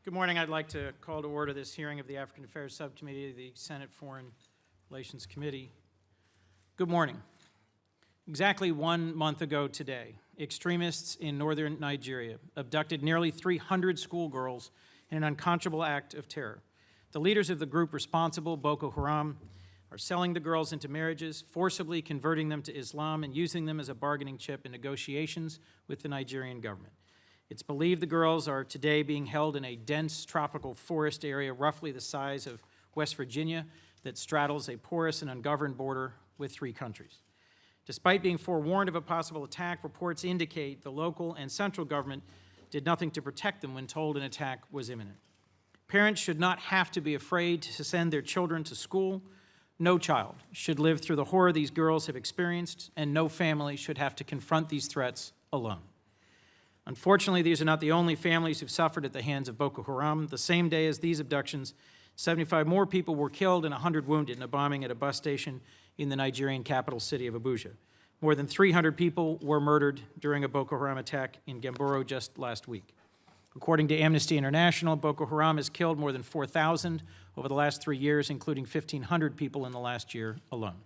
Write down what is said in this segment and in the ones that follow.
Good morning. I'd like to call to order this hearing of the African Affairs Subcommittee of the Senate Foreign Relations Committee. Good morning. Exactly 1 month ago today, extremists in northern Nigeria abducted nearly 300 schoolgirls in an unconscionable act of terror. The leaders of the group responsible, Boko Haram, are selling the girls into marriages, forcibly converting them to Islam, and using them as a bargaining chip in negotiations with the Nigerian government. It's believed the girls are today being held in a dense tropical forest area roughly the size of West Virginia that straddles a porous and ungoverned border with 3 countries. Despite being forewarned of a possible attack, reports indicate the local and central government did nothing to protect them when told an attack was imminent. Parents should not have to be afraid to send their children to school. No child should live through the horror these girls have experienced, and no family should have to confront these threats alone. Unfortunately, these are not the only families who've suffered at the hands of Boko Haram. The same day as these abductions, 75 more people were killed and 100 wounded in a bombing at a bus station in the Nigerian capital city of Abuja. More than 300 people were murdered during a Boko Haram attack in Gamboro just last week. According to Amnesty International, Boko Haram has killed more than 4,000 over the last 3 years, including 1,500 people in the last year alone.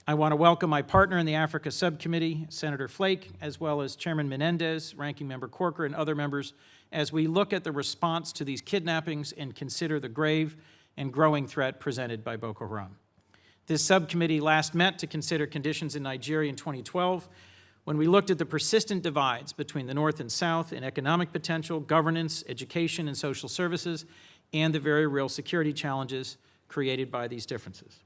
I want to welcome my partner in the Africa Subcommittee, Senator Flake, as well as Chairman Menendez, Ranking Member Corker, and other members, as we look at the response to these kidnappings and consider the grave and growing threat presented by Boko Haram. This subcommittee last met to consider conditions in Nigeria in 2012, when we looked at the persistent divides between the North and South in economic potential, governance, education, and social services, and the very real security challenges created by these differences.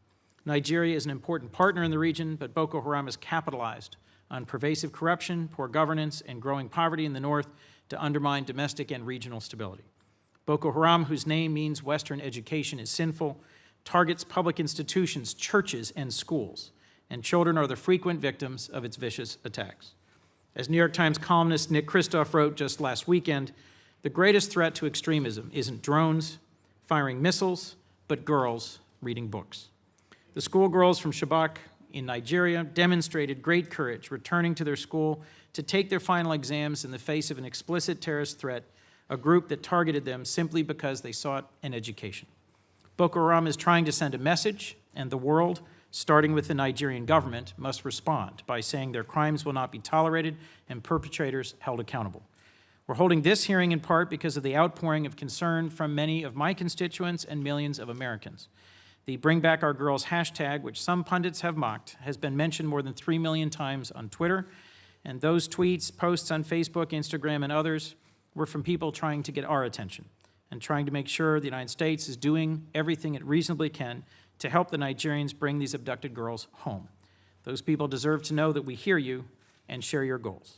Nigeria is an important partner in the region, but Boko Haram has capitalized on pervasive corruption, poor governance, and growing poverty in the north to undermine domestic and regional stability. Boko Haram, whose name means Western education is sinful, targets public institutions, churches, and schools, and children are the frequent victims of its vicious attacks. As New York Times columnist Nick Kristof wrote just last weekend, the greatest threat to extremism isn't drones firing missiles, but girls reading books. The schoolgirls from Chibok in Nigeria demonstrated great courage, returning to their school to take their final exams in the face of an explicit terrorist threat, a group that targeted them simply because they sought an education. Boko Haram is trying to send a message, and the world, starting with the Nigerian government, must respond by saying their crimes will not be tolerated and perpetrators held accountable. We're holding this hearing in part because of the outpouring of concern from many of my constituents and millions of Americans. The Bring Back Our Girls hashtag, which some pundits have mocked, has been mentioned more than 3 million times on Twitter, and those tweets, posts on Facebook, Instagram, and others were from people trying to get our attention and trying to make sure the United States is doing everything it reasonably can to help the Nigerians bring these abducted girls home. Those people deserve to know that we hear you and share your goals.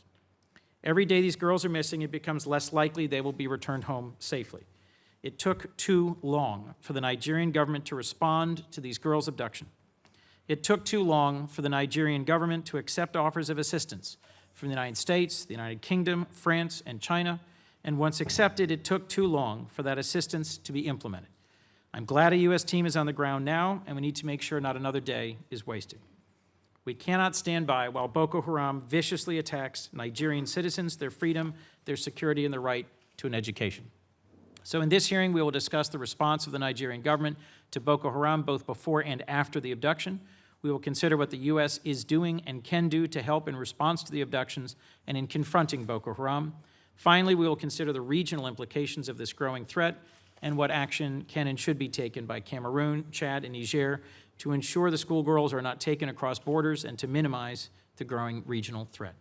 Every day these girls are missing, it becomes less likely they will be returned home safely. It took too long for the Nigerian government to respond to these girls' abduction. It took too long for the Nigerian government to accept offers of assistance from the United States, the United Kingdom, France, and China, and once accepted, it took too long for that assistance to be implemented. I'm glad a U.S. team is on the ground now, and we need to make sure not another day is wasted. We cannot stand by while Boko Haram viciously attacks Nigerian citizens, their freedom, their security, and their right to an education. So in this hearing, we will discuss the response of the Nigerian government to Boko Haram both before and after the abduction. We will consider what the U.S. is doing and can do to help in response to the abductions and in confronting Boko Haram. Finally, we will consider the regional implications of this growing threat and what action can and should be taken by Cameroon, Chad, and Niger to ensure the schoolgirls are not taken across borders and to minimize the growing regional threat.